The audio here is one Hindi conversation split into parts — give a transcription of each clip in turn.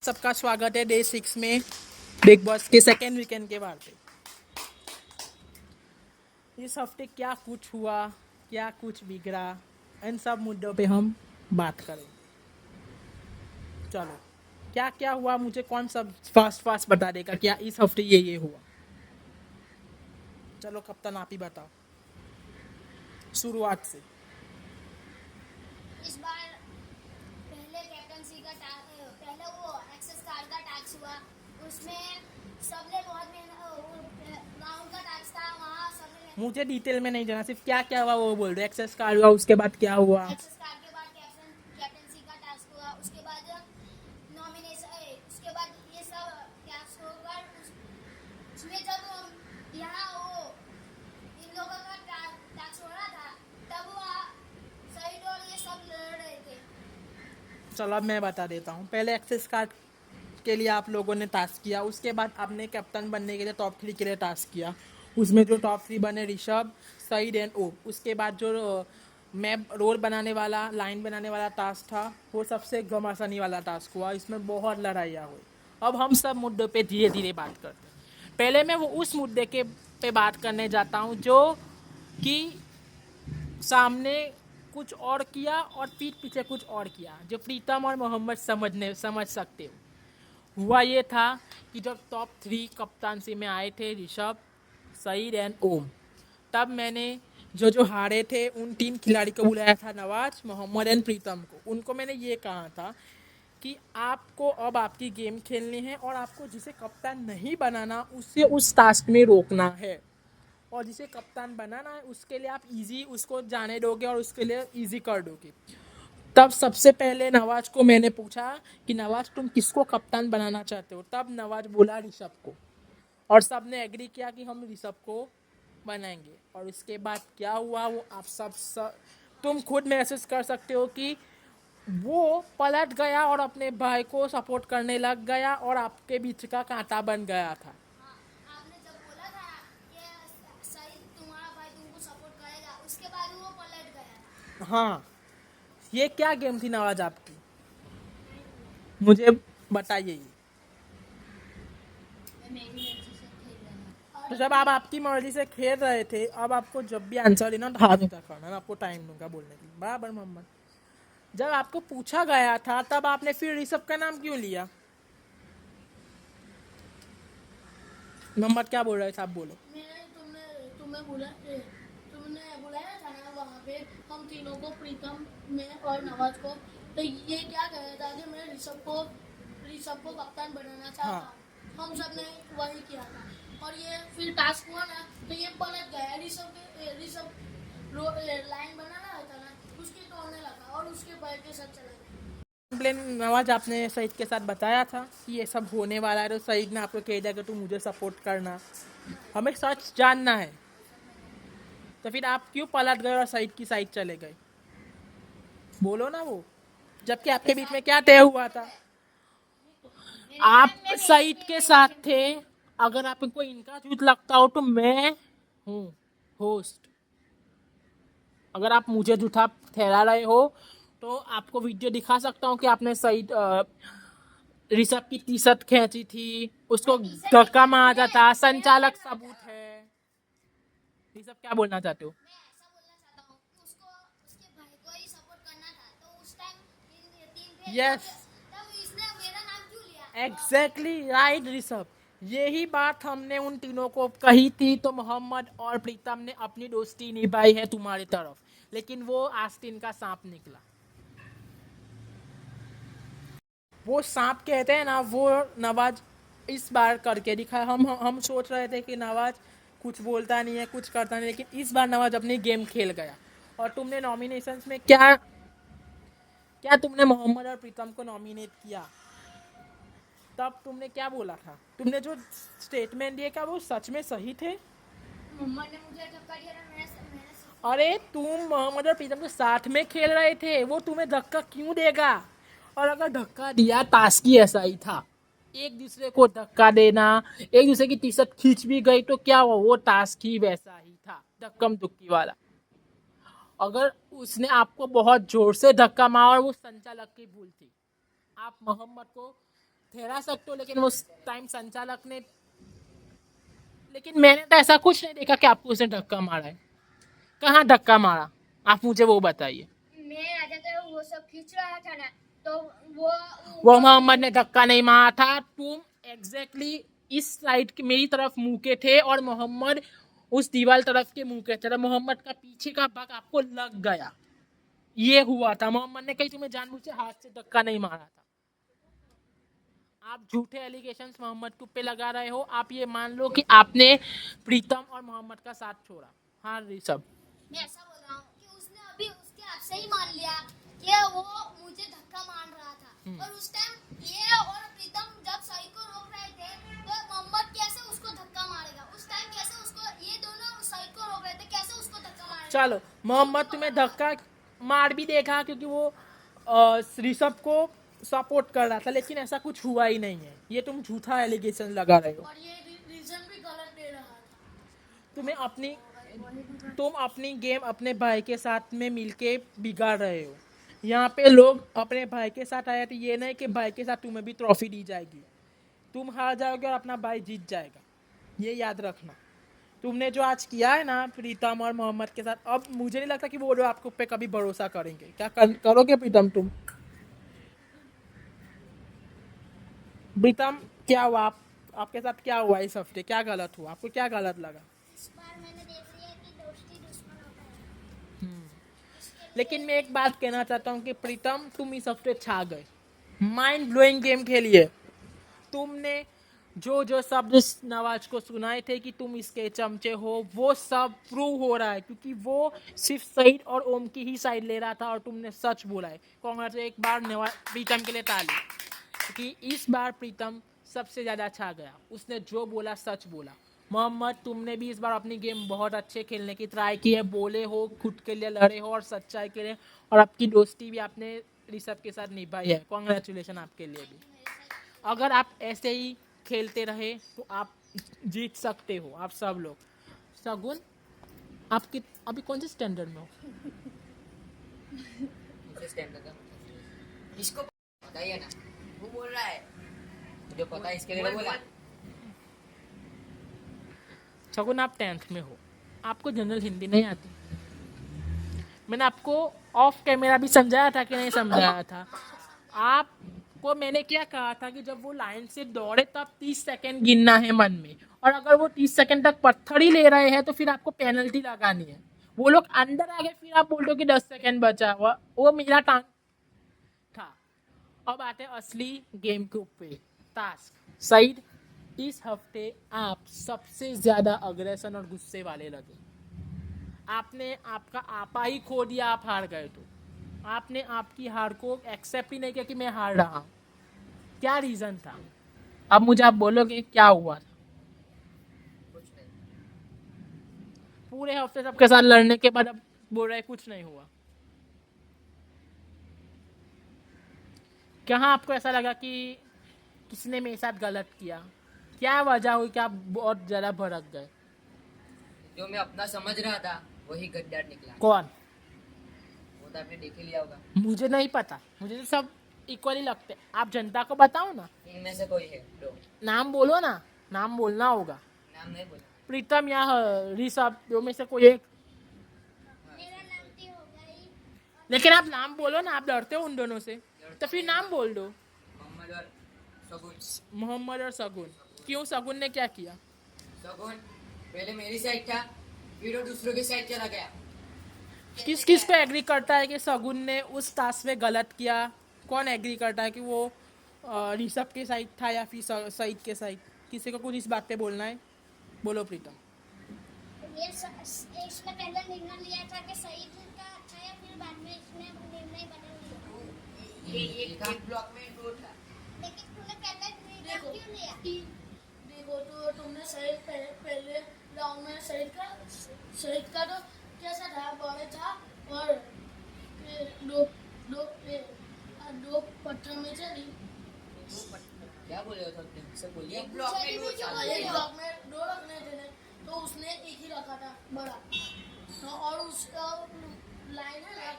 सबका स्वागत है डे 6 में बिग बॉस के सेकेंड वीकेंड के बाद पे। इस हफ्ते क्या कुछ हुआ, क्या कुछ बिगड़ा, इन सब मुद्दों पे हम बात करें। चलो, क्या क्या हुआ मुझे कौन सब फास्ट फास्ट बता देगा क्या इस हफ्ते ये हुआ। चलो कप्तान आप ही बताओ शुरुआत से। इस बार पहले कैप्टनसी का पहले वो एक्सेस कार्ड का टैक्स हुआ। उसमें सबने बहुत मेहनत राउंड का टैक्स था वहाँ सबने मुझे डिटेल में नहीं जाना, सिर्फ क्या क्या हुआ वो बोल दो। एक्सेस कार्ड हुआ, उसके बाद क्या हुआ? एक्सेस कार्ड के बाद कैप्टनसी का टैक्स हुआ। उसके बाद नॉमिनेशन, उसके बाद ये सब टैक्स होगा। उसमें जब यहाँ वो इन लोगों का टैक्स हो रहा था तब वहाँ सही और ये सब लड़ रहे थे। चलो अब मैं बता देता हूँ। पहले एक्सेस कार्ड के लिए आप लोगों ने टास्क किया, उसके बाद आपने कैप्टन बनने के लिए टॉप 3 के लिए टास्क किया। उसमें जो टॉप 3 बने ऋषभ, सईद एंड ओ। उसके बाद जो मैप रोड बनाने वाला, लाइन बनाने वाला टास्क था, वो सबसे घमासानी वाला टास्क हुआ। इसमें बहुत लड़ाइयाँ हुई। अब हम सब मुद्दों पे धीरे धीरे बात करते हैं। पहले मैं वो उस मुद्दे के पे बात करने जाता हूँ जो कि सामने कुछ और किया और पीठ पीछे कुछ और किया, जो प्रीतम और मोहम्मद समझ सकते हो। हुआ ये था कि जब टॉप 3 कप्तानसी में आए थे ऋषभ, सईद एंड ओम, तब मैंने जो जो हारे थे उन 3 खिलाड़ी को बुलाया था, नवाज, मोहम्मद एंड प्रीतम को। उनको मैंने ये कहा था कि आपको अब आपकी गेम खेलनी है और आपको जिसे कप्तान नहीं बनाना उसे उस टास्क में रोकना है, और जिसे कप्तान बनाना है उसके लिए आप इजी उसको जाने दोगे और उसके लिए इजी कर दोगे। तब सबसे पहले नवाज को मैंने पूछा कि नवाज तुम किसको कप्तान बनाना चाहते हो, तब नवाज बोला ऋषभ को, और सब ने एग्री किया कि हम ऋषभ को बनाएंगे। और उसके बाद क्या हुआ वो आप सब तुम खुद महसूस कर सकते हो कि वो पलट गया और अपने भाई को सपोर्ट करने लग गया और आपके बीच का कांटा बन गया था। हाँ, आपने जब बोला था कि सही तुम्हारा भाई तुमको सपोर्ट करेगा उसके बाद वो पलट गया था। हाँ, ये क्या गेम थी नवाज आपकी, मुझे बताइए ये। तो जब आप आपकी मर्जी से खेल रहे थे, अब आपको जब भी आंसर देना तो हाथ ऊपर करना, मैं आपको टाइम दूंगा बोलने के लिए, बराबर मोहम्मद? जब आपको पूछा गया था तब आपने फिर ऋषभ का नाम क्यों लिया? मोहम्मद क्या बोल रहे थे, आप बोलो। तुमने बुलाया था ना वहाँ पे हम तीनों को, प्रीतम में और नवाज को। तो ये क्या कह रहा था कि मैं ऋषभ को कप्तान बनाना चाहता हाँ, हूँ। हम सब ने वही किया था और ये फिर टास्क हुआ ना तो ये पलट गया। ऋषभ लाइन बनाना रहता ना उसकी तोड़ने लगा और उसके पैर के साथ चला गया। कंप्लेन नवाज आपने सईद के साथ बताया था कि ये सब होने वाला है, तो सईद ने आपको कह दिया कि तू मुझे सपोर्ट करना, हमें सच जानना है। तो फिर आप क्यों पलट गए और सईद की साइड चले गए? बोलो ना वो, जबकि आपके बीच में क्या तय हुआ था? आप सईद के साथ थे। अगर आपको इनका झूठ लगता हो तो मैं हूँ होस्ट। अगर आप मुझे झूठा ठहरा रहे हो तो आपको वीडियो दिखा सकता हूँ कि आपने सईद ऋषभ की टी शर्ट खींची थी, उसको धक्का मारा था, संचालक सबूत है। ऋषभ क्या बोलना चाहते हो? मैं ऐसा बोलना चाहता हूँ कि उसको उसके भाई को ही सपोर्ट करना था तो उस टाइम तीन थे यस, तब इसने मेरा नाम क्यों लिया। Exactly right Rishabh. यही बात हमने उन तीनों को कही थी, तो मोहम्मद और प्रीतम ने अपनी दोस्ती निभाई है तुम्हारी तरफ, लेकिन वो आस्तीन का सांप निकला। वो सांप कहते हैं ना, वो नवाज इस बार करके दिखा। हम सोच रहे थे कि नवाज कुछ बोलता नहीं है, कुछ करता नहीं, लेकिन इस बार नवाज अपनी गेम खेल गया। और तुमने नॉमिनेशंस में क्या क्या तुमने मोहम्मद और प्रीतम को नॉमिनेट किया, तब तुमने क्या बोला था? तुमने जो स्टेटमेंट दिए क्या वो सच में सही थे? मोहम्मद ने मुझे धक्का दिया था। मैंने अरे तुम मोहम्मद और प्रीतम के साथ में खेल रहे थे, वो तुम्हें धक्का क्यों देगा? और अगर धक्का दिया, टास्क ही ऐसा ही था, एक दूसरे को धक्का देना, एक दूसरे की टी शर्ट खींच भी गई तो क्या हुआ, वो टास्क ही वैसा ही था, धक्कम धुक्की वाला। अगर उसने आपको बहुत जोर से धक्का मारा और वो संचालक की भूल थी, आप मोहम्मद को ठहरा सकते हो, लेकिन उस टाइम संचालक ने, लेकिन मैंने तो ऐसा कुछ नहीं देखा कि आपको उसने धक्का मारा है। कहाँ धक्का मारा, आप मुझे वो बताइए। मैं राजा तो वो सब खींच रहा था ना, तो वो मोहम्मद ने धक्का नहीं मारा था, तुम एग्जैक्टली इस साइड की मेरी तरफ मुंह के थे और मोहम्मद उस दीवार तरफ के मुंह के थे, तो मोहम्मद का पीछे का भाग आपको लग गया, ये हुआ था। मोहम्मद ने कहीं तुम्हें जानबूझ से हाथ से धक्का नहीं मारा था। आप झूठे एलिगेशंस मोहम्मद के पे लगा रहे हो। आप ये मान लो कि आपने प्रीतम और मोहम्मद का साथ छोड़ा। हाँ ऋषभ, मैं ऐसा बोल रहा हूँ कि उसने अभी उसके हाथ से ही मान लिया कि वो मुझे धक्का मार रहा था, और उस टाइम ये और प्रीतम जब सही को रोक रहे थे, तो मोहम्मद कैसे उसको धक्का मारेगा? उस टाइम कैसे उसको, ये दोनों सही को रोक रहे थे, कैसे उसको धक्का मारेगा? चलो मोहम्मद तुम्हें धक्का मार भी देखा क्योंकि वो ऋषभ को सपोर्ट कर रहा था, लेकिन ऐसा कुछ हुआ ही नहीं है। ये तुम झूठा एलिगेशन लगा रहे हो। और ये रीजन भी गलत दे रहा था। तुम अपनी गेम अपने भाई के साथ में मिलके बिगाड़ रहे हो। यहाँ पे लोग अपने भाई के साथ आए थे, ये नहीं कि भाई के साथ तुम्हें भी ट्रॉफी दी जाएगी। तुम हार जाओगे और अपना भाई जीत जाएगा, ये याद रखना। तुमने जो आज किया है ना प्रीतम और मोहम्मद के साथ, अब मुझे नहीं लगता कि वो लोग आपको पे कभी भरोसा करेंगे। क्या करोगे प्रीतम तुम? प्रीतम क्या हुआ, आपके साथ क्या हुआ इस हफ्ते? क्या गलत हुआ, आपको क्या गलत लगा? इस बार मैंने देख लिया कि दोस्ती दुश्मन होता है। लेकिन मैं एक बात कहना चाहता हूँ कि प्रीतम तुम इस हफ्ते छा गए, माइंड ब्लोइंग गेम खेलिए। तुमने जो जो शब्द नवाज को सुनाए थे कि तुम इसके चमचे हो, वो सब प्रूव हो रहा है, क्योंकि वो सिर्फ सईद और ओम की ही साइड ले रहा था और तुमने सच बोला है। कांग्रेस, एक बार नवाज प्रीतम के लिए ताली, क्योंकि इस बार प्रीतम सबसे ज़्यादा छा गया। उसने जो बोला सच बोला। मोहम्मद, तुमने भी इस बार अपनी गेम बहुत अच्छे खेलने की ट्राई की है, बोले हो, खुद के लिए लड़े हो और सच्चाई के लिए, और आपकी दोस्ती भी आपने ऋषभ के साथ निभाई है। कॉन्ग्रेचुलेशन आपके लिए भी। अगर आप ऐसे ही खेलते रहे तो आप जीत सकते हो, आप सब लोग। सगुन, आपकी अभी कौन से स्टैंडर्ड में हो? इसको पता ही है ना, वो बोल रहा है, मुझे पता है, इसके लिए बोला। सगुन, आप 10th में हो, आपको जनरल हिंदी नहीं आती। मैंने आपको ऑफ कैमरा भी समझाया था कि नहीं समझाया था? आपको मैंने क्या कहा था कि जब वो लाइन से दौड़े तब 30 सेकंड गिनना है मन में, और अगर वो 30 सेकंड तक पत्थर ही ले रहे हैं तो फिर आपको पेनल्टी लगानी है। वो लोग अंदर आ गए, फिर आप बोल दो कि 10 सेकंड बचा हुआ, वो मेरा टांग था। अब आते असली गेम के ऊपर, टास्क। सईद, इस हफ्ते आप सबसे ज्यादा अग्रेशन और गुस्से वाले लगे। आपने आपका आपा ही खो दिया, आप हार गए। तो आपने आपकी हार को एक्सेप्ट ही नहीं किया कि मैं हार रहा हूं। क्या रीजन था? अब मुझे आप बोलोगे क्या हुआ था? कुछ नहीं, पूरे हफ्ते सबके साथ लड़ने के बाद अब बोल रहे कुछ नहीं हुआ। कहाँ आपको ऐसा लगा कि किसने मेरे साथ गलत किया? क्या वजह हुई कि आप बहुत ज्यादा भड़क गए? जो मैं अपना समझ रहा था वही गद्दार निकला। कौन? वो तो आपने देख ही लिया होगा, मुझे नहीं पता, मुझे तो सब इक्वली लगते। आप जनता को बताओ ना, इनमें से कोई है लो। नाम बोलो ना, नाम बोलना होगा। नाम नहीं बोला। प्रीतम या ऋषभ, दो में से कोई एक। मेरा नाम तो होगा ही। लेकिन आप नाम बोलो ना, आप डरते हो उन दोनों से, तो फिर नाम बोल दो। मोहम्मद और सगुन। मोहम्मद और सगुन। क्यों, सगुन ने क्या किया? सगुन पहले मेरी साइड था, फिर वो दूसरों की साइड चला गया। किस किस पे एग्री करता है कि सगुन ने उस टास्क में गलत किया? कौन एग्री करता है कि वो ऋषभ के साइड था या फिर सईद के साइड? किसी को कुछ इस बात पे बोलना है? बोलो प्रीतम। इसने पहले निर्णय लिया था कि सईद का अच्छा है, फिर बाद में इसने निर्णय बदल लिया। ये एक ब्लॉक में दो था। लेकिन तूने पहले निर्णय क्यों लिया? देखो, तो तुमने पहले राउंड में शहीद का तो कैसा था, बॉल था, और दो दो दो पत्थर में चली। क्या बोल रहे हो तुम? सब बोलिए। एक ब्लॉक में दो था। एक ब्लॉक में दो रखने थे, तो उसने एक ही रखा था बड़ा। तो और उसका लाइन है ना,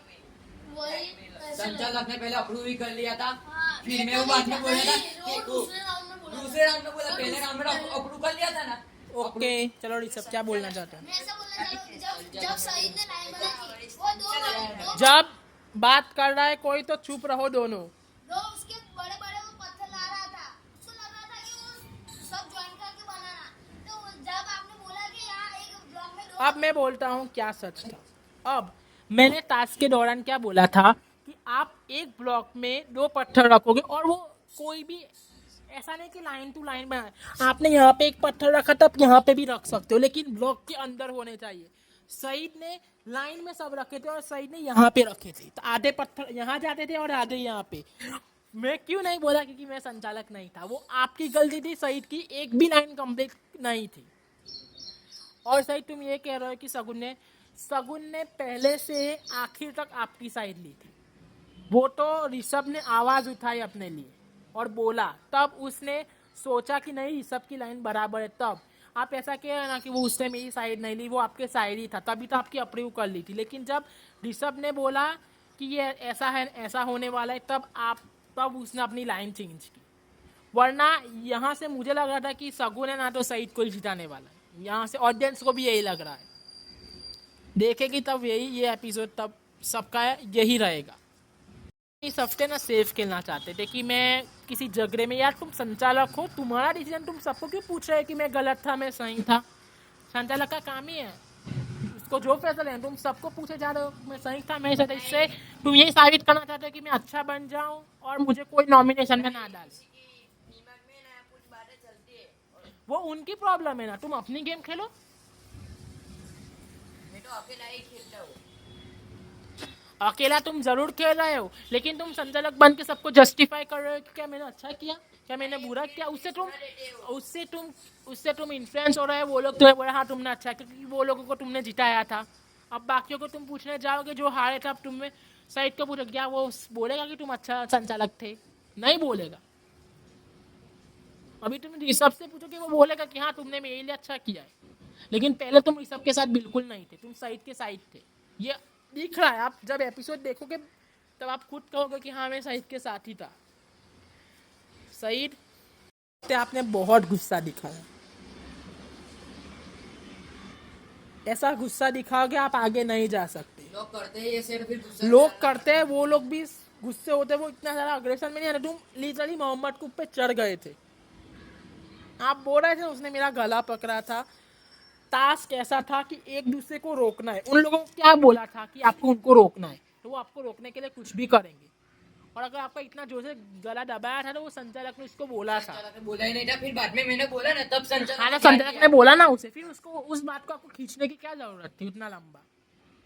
वही ऐसे संचालक ने पहले अप्रूव ही कर लिया था, हाँ, फिर मैं वो बाद में बोला था नहीं, वो कि दूसरे राउंड में बोला दूसरे राउंड में बोला, पहले राउंड में अप्रूव कर लिया था ना। ओके चलो ऋषभ क्या बोलना चाहते हैं? मैं ऐसा बोलना चाह रहा हूँ कि जब सईद ने लाइन बनाई थी वो दो जब बात कर रहा है कोई तो चुप रहो दोनों। उसके बड़े बड़े वो पत्थर ला रहा था, उसको लग रहा था कि वो सब ज्वाइन करके बनाना। तो जब आपने बोला कि यहाँ एक ब्लॉक में दो अब मैं बोलता हूँ क्या सच था। अब मैंने टास्क के दौरान क्या बोला था कि आप एक ब्लॉक में 2 पत्थर रखोगे और वो कोई भी ऐसा नहीं कि लाइन टू लाइन बनाए। आपने यहाँ पे एक पत्थर रखा था, आप यहाँ पे भी रख सकते हो, लेकिन ब्लॉक के अंदर होने चाहिए। सईद ने लाइन में सब रखे थे और सईद ने यहाँ पे रखे थे, तो आधे पत्थर यहाँ जाते थे और आधे यहाँ पे। मैं क्यों नहीं बोला क्योंकि मैं संचालक नहीं था, वो आपकी गलती थी। सईद की एक भी लाइन कंप्लीट नहीं थी। और सईद तुम ये कह रहे हो कि सगुन ने पहले से आखिर तक आपकी साइड ली थी। वो तो ऋषभ ने आवाज उठाई अपने लिए और बोला, तब उसने सोचा कि नहीं ऋषभ की लाइन बराबर है। तब आप ऐसा कह रहे हैं ना कि वो उसने मेरी साइड नहीं ली, वो आपके साइड ही था, तभी तो आपकी अप्रूव कर ली थी। लेकिन जब ऋषभ ने बोला कि ये ऐसा है, ऐसा होने वाला है, तब उसने अपनी लाइन चेंज की। वरना यहाँ से मुझे लग रहा था कि सगुन है ना तो सईद को ही जिताने वाला है। यहाँ से ऑडियंस को भी यही लग रहा है। देखेगी तब ये एपिसोड तब सबका यही रहेगा। इस हफ्ते ना सेफ खेलना चाहते थे कि मैं किसी झगड़े में, यार तुम संचालक हो, तुम्हारा डिसीजन, तुम सबको क्यों पूछ रहे हो कि मैं गलत था मैं सही था? संचालक का काम ही है, उसको जो फैसला है तुम सबको पूछे जा रहे हो मैं सही था मैं सही था। इससे तुम यही साबित करना चाहते हो कि मैं अच्छा बन जाऊं और मुझे कोई नॉमिनेशन में ना डाले। दिमाग में ना कुछ बातें चलती है और वो उनकी प्रॉब्लम है ना, तुम अपनी गेम खेलो। मैं तो अकेला ही खेलता हूँ। अकेला तुम जरूर खेल रहे हो, लेकिन तुम संचालक बन के सबको जस्टिफाई कर रहे हो कि क्या मैंने अच्छा किया, क्या मैंने बुरा किया। उससे तुम इन्फ्लुएंस हो रहे हो। वो लोग तुम्हें बोले हाँ तुमने अच्छा, क्योंकि वो लोगों को तुमने जिताया था। अब बाकियों को तुम पूछने जाओगे जो हारे थे, अब तुम्हें सईद को पूछो, क्या वो बोलेगा कि तुम अच्छा संचालक थे? नहीं बोलेगा। अभी तुम ऋषभ से पूछोगे, वो बोलेगा कि हाँ तुमने मेरे लिए अच्छा किया है। लेकिन पहले तुम ऋषभ के साथ बिल्कुल नहीं थे, तुम सईद के साइड थे। ये दिख रहा है, आप जब एपिसोड देखोगे तब आप खुद कहोगे कि हाँ मैं सईद के साथ ही था। सईद आपने बहुत गुस्सा दिखाया, ऐसा गुस्सा दिखाओगे आप आगे नहीं जा सकते। लोग करते हैं ये सिर्फ, फिर गुस्सा लोग करते हैं, वो लोग भी गुस्से होते हैं, वो इतना सारा अग्रेशन में नहीं आते। तुम लिटरली मोहम्मद को पे चढ़ गए थे। आप बोल रहे थे उसने मेरा गला पकड़ा था। टास्क ऐसा था कि एक दूसरे को रोकना है। उन लोगों को क्या बोला था कि आपको उनको रोकना है, तो वो आपको रोकने के लिए कुछ भी करेंगे। और अगर आपका इतना जोर से गला दबाया था तो वो संचालक ने उसको बोला था। संचालक ने बोला ही नहीं था, फिर बाद में मैंने बोला ना तब हाँ, संचालक ने बोला ना उसे, फिर उसको उस बात को आपको खींचने की क्या जरूरत थी उतना लंबा?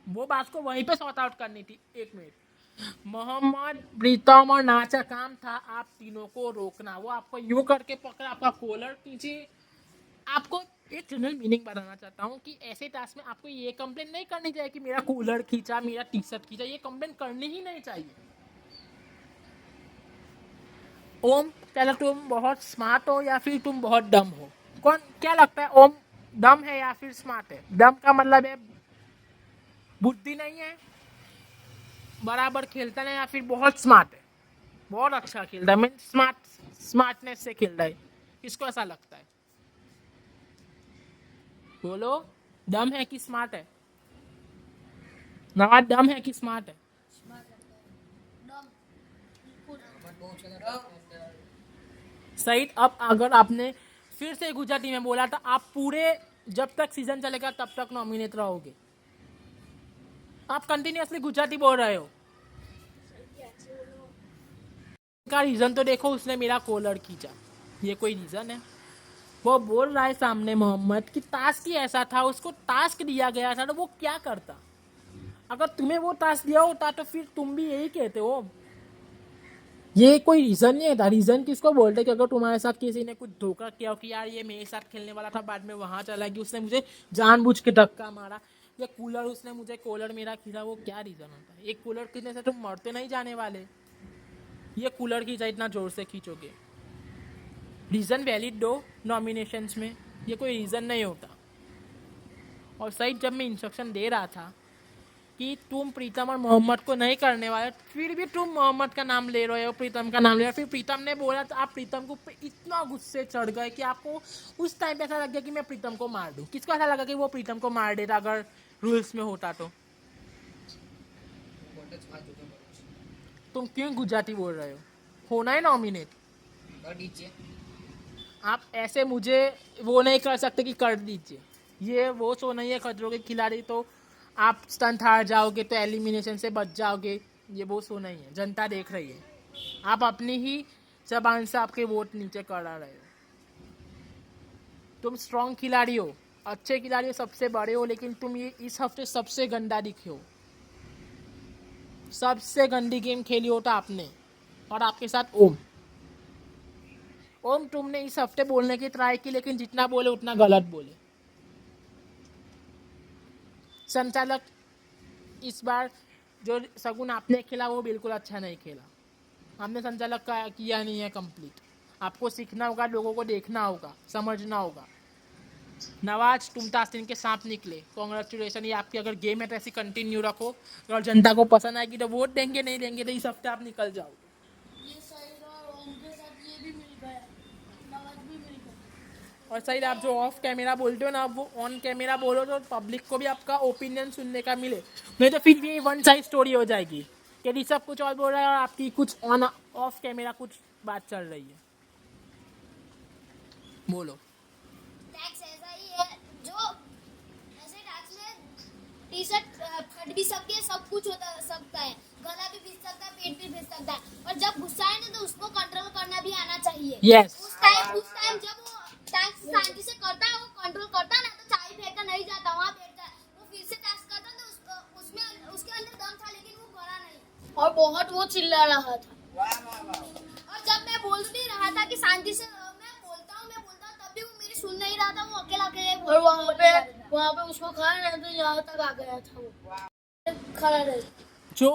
वो बात को वहीं पे सॉर्ट आउट करनी थी। 1 मिनट, मोहम्मद, प्रीतम और नाच का काम था आप तीनों को रोकना। वो आपको यूं करके पकड़ा, आपका कॉलर खींचे। आपको एक जनरल मीनिंग बताना चाहता हूँ कि ऐसे टास्क में आपको ये कंप्लेन नहीं करनी चाहिए कि मेरा कूलर खींचा, मेरा टी शर्ट खींचा। ये कंप्लेन करनी ही नहीं चाहिए। ओम, क्या तुम बहुत स्मार्ट हो या फिर तुम बहुत डम हो? कौन, क्या लगता है ओम डम है या फिर स्मार्ट है? डम का मतलब है बुद्धि नहीं है, बराबर खेलता नहीं, या फिर बहुत स्मार्ट है, बहुत अच्छा खेलता है, मीन स्मार्टनेस से खेल रहा है। किसको ऐसा लगता है? बोलो, डम है कि स्मार्ट है? नवाज, डम है कि स्मार्ट है? सईद, अब अगर आपने फिर से गुजराती में बोला था, आप पूरे जब तक सीजन चलेगा तब तक नॉमिनेट रहोगे। आप कंटिन्यूअसली गुजराती बोल रहे हो। का रीजन तो देखो, उसने मेरा कॉलर खींचा, ये कोई रीजन है? वो बोल रहा है सामने मोहम्मद कि टास्क ही ऐसा था, उसको टास्क दिया गया था तो वो क्या करता। अगर तुम्हें वो टास्क दिया होता तो फिर तुम भी यही कहते हो। ये कोई रीजन नहीं था। रीजन किसको बोलते कि अगर तुम्हारे साथ किसी ने कुछ धोखा किया हो कि यार ये मेरे साथ खेलने वाला था, बाद में वहां चला गया, उसने मुझे जानबूझ के धक्का मारा, या कूलर उसने मुझे कॉलर मेरा खींचा, वो क्या रीजन होता है? एक कूलर खींचने से तुम मरते नहीं जाने वाले। ये कूलर खींचा इतना जोर से खींचोगे, रीजन वैलिड दो नॉमिनेशंस में, ये कोई रीजन नहीं होता। और सही जब मैं इंस्ट्रक्शन दे रहा था कि तुम प्रीतम और मोहम्मद को नहीं करने वाले, फिर भी तुम मोहम्मद का नाम ले रहे हो, प्रीतम का नाम ले रहे हो। फिर प्रीतम ने बोला तो आप प्रीतम को इतना गुस्से चढ़ गए कि आपको उस टाइम पे ऐसा लग गया कि मैं प्रीतम को मार दूं। किसको ऐसा लगा कि वो प्रीतम को मार देता अगर रूल्स में होता तो? बोलते हाथ जोड़ के बोलो। तुम क्यों गुजराती बोल रहे हो? होना है नॉमिनेट। कर दीजिए। आप ऐसे मुझे वो नहीं कर सकते कि कर दीजिए। ये वो शो नहीं है खतरों के खिलाड़ी तो आप स्टंट हार जाओगे तो एलिमिनेशन से बच जाओगे। ये वो शो नहीं है, जनता देख रही है। आप अपनी ही जबान से आपके वोट नीचे करा रहे हो। तुम स्ट्रॉन्ग खिलाड़ी हो, अच्छे खिलाड़ी हो, सबसे बड़े हो, लेकिन तुम ये इस हफ्ते सबसे गंदा दिखे हो। सबसे गंदी गेम खेली हो तो आपने और आपके साथ ओम। ओम तुमने इस हफ्ते बोलने की ट्राई की, लेकिन जितना बोले उतना गलत बोले। संचालक इस बार जो शगुन आपने खेला वो बिल्कुल अच्छा नहीं खेला। हमने संचालक का किया नहीं है कंप्लीट। आपको सीखना होगा, लोगों को देखना होगा, समझना होगा। नवाज तुम तास्तीन के साथ निकले, कॉन्ग्रेचुलेशन। ये आपकी अगर गेम है तो ऐसी कंटिन्यू रखो। अगर जनता को पसंद आएगी तो वोट देंगे, नहीं देंगे तो इस हफ्ते आप निकल जाओगे। ये सही और ओम के साथ ये भी मिल गया, नवाज भी मिल गया। और सही, आप जो ऑफ कैमरा बोलते हो ना, आप वो ऑन कैमरा बोलो तो पब्लिक को भी आपका ओपिनियन सुनने का मिले। नहीं तो फिर ये वन साइड स्टोरी हो जाएगी कि ऋषभ कुछ और बोल रहा है और आपकी कुछ ऑन ऑफ कैमरा कुछ बात चल रही है। बोलो। टैक्स ऐसा ही है जो ऐसे टैक्स में टी शर्ट फट भी सकती है, सब कुछ होता सकता है, गला भी भीग सकता है, पेट भी भीग सकता है, और जब गुस्सा है ना तो उसको कंट्रोल करना भी आना चाहिए। Yes. उस टाइम जब वो टैक्स शांति से करता है, वो कंट्रोल करता है ना, तो चाय फेंका नहीं जाता, वहाँ बैठता है। वो फिर से टैक्स करता तो उसमें उसके अंदर दम था, लेकिन वो करा नहीं। और बहुत वो चिल्ला रहा था। और जब मैं बोल भी रहा था कि शांति से मैं बोलता हूँ तब भी वो मेरी सुन नहीं रहा था। वो अकेला और वहाँ पे उसको खड़ा रहने तो यहाँ तक आ गया था वो, खड़ा रहे। जो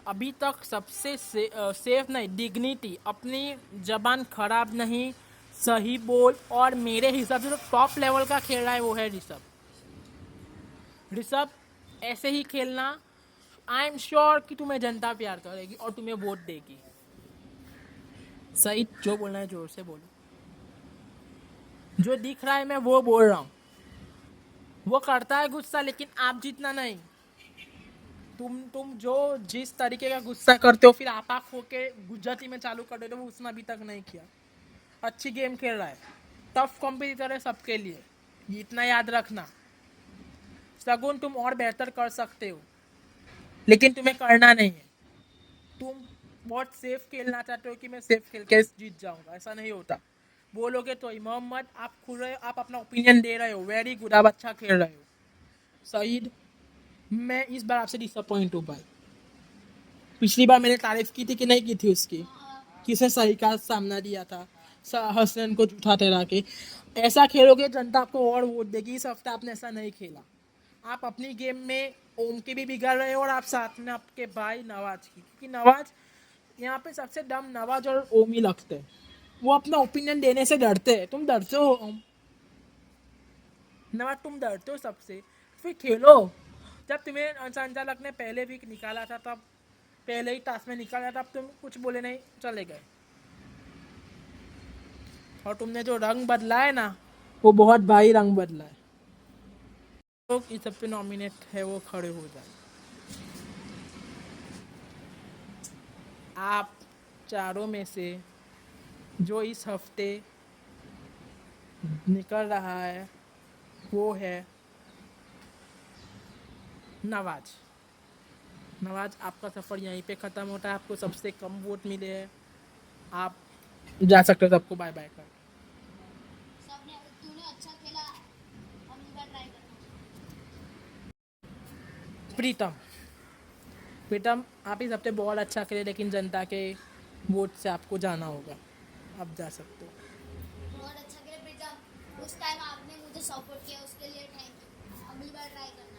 अभी तक सबसे सेफ नहीं, डिग्निटी, अपनी जबान खराब नहीं, सही बोल, और मेरे हिसाब से जो टॉप लेवल का खेल रहा है वो है ऋषभ। ऋषभ ऐसे ही खेलना, आई एम श्योर कि तुम्हें जनता प्यार करेगी और तुम्हें वोट देगी। सही, जो बोलना है जोर से बोलो। जो दिख रहा है मैं वो बोल रहा हूँ। वो करता है गुस्सा, लेकिन आप जितना नहीं। तुम जो जिस तरीके का गुस्सा करते हो फिर आपा होके गुजराती में चालू कर देते हो, वो उसने अभी तक नहीं किया। अच्छी गेम खेल रहा है, टफ कॉम्पिटिटर है सबके लिए, ये इतना याद रखना। शगुन तुम और बेहतर कर सकते हो, लेकिन तुम्हें करना नहीं है। तुम बहुत सेफ खेलना चाहते हो कि मैं सेफ खेल के जीत जाऊंगा, ऐसा नहीं होता। बोलोगे तो ही। मोहम्मद आप खुद रहे हो, आप अपना ओपिनियन दे रहे हो, वेरी गुड, आप अच्छा खेल रहे हो। सईद, मैं इस बार आपसे डिसअपॉइंट हूँ भाई। पिछली बार मैंने तारीफ की थी कि नहीं की थी उसकी, किसे सही का सामना दिया था, हसनैन को झूठा ठहरा के। ऐसा खेलोगे जनता आपको और वोट देगी। इस हफ्ते आपने ऐसा नहीं खेला। आप अपनी गेम में ओम के भी बिगड़ रहे हो और आप साथ में आपके भाई नवाज की, क्योंकि नवाज यहाँ पे सबसे डम नवाज और ओम ही लगते हैं। वो अपना ओपिनियन देने से डरते हैं। तुम डरते हो ओम, नवाज तुम डरते हो सबसे। फिर खेलो। जब तुम्हें संचालक ने पहले वीक निकाला था, तब पहले ही टास्क में निकाला था, तब तुम कुछ बोले नहीं, चले गए। और तुमने जो रंग बदला है ना, वो बहुत भारी रंग बदला है। लोग इस सब पे नॉमिनेट है वो खड़े हो जाए। आप चारों में से जो इस हफ्ते निकल रहा है वो है नवाज। नवाज, आपका सफ़र यहीं पे ख़त्म होता है। आपको सबसे कम वोट मिले हैं, आप जा सकते हो। सबको बाय बाय कर। सबने तूने अच्छा खेला, अगली बार ट्राई करना। प्रीतम, आप इस हफ्ते बहुत अच्छा खेले, लेकिन जनता के वोट से आपको जाना होगा। आप जा सकते हो। बहुत अच्छा खेला प्रीतम, उस टाइम आपने मुझे सपोर्ट किया, उसके लिए थैंक यू। अगली बार ट्राई करना।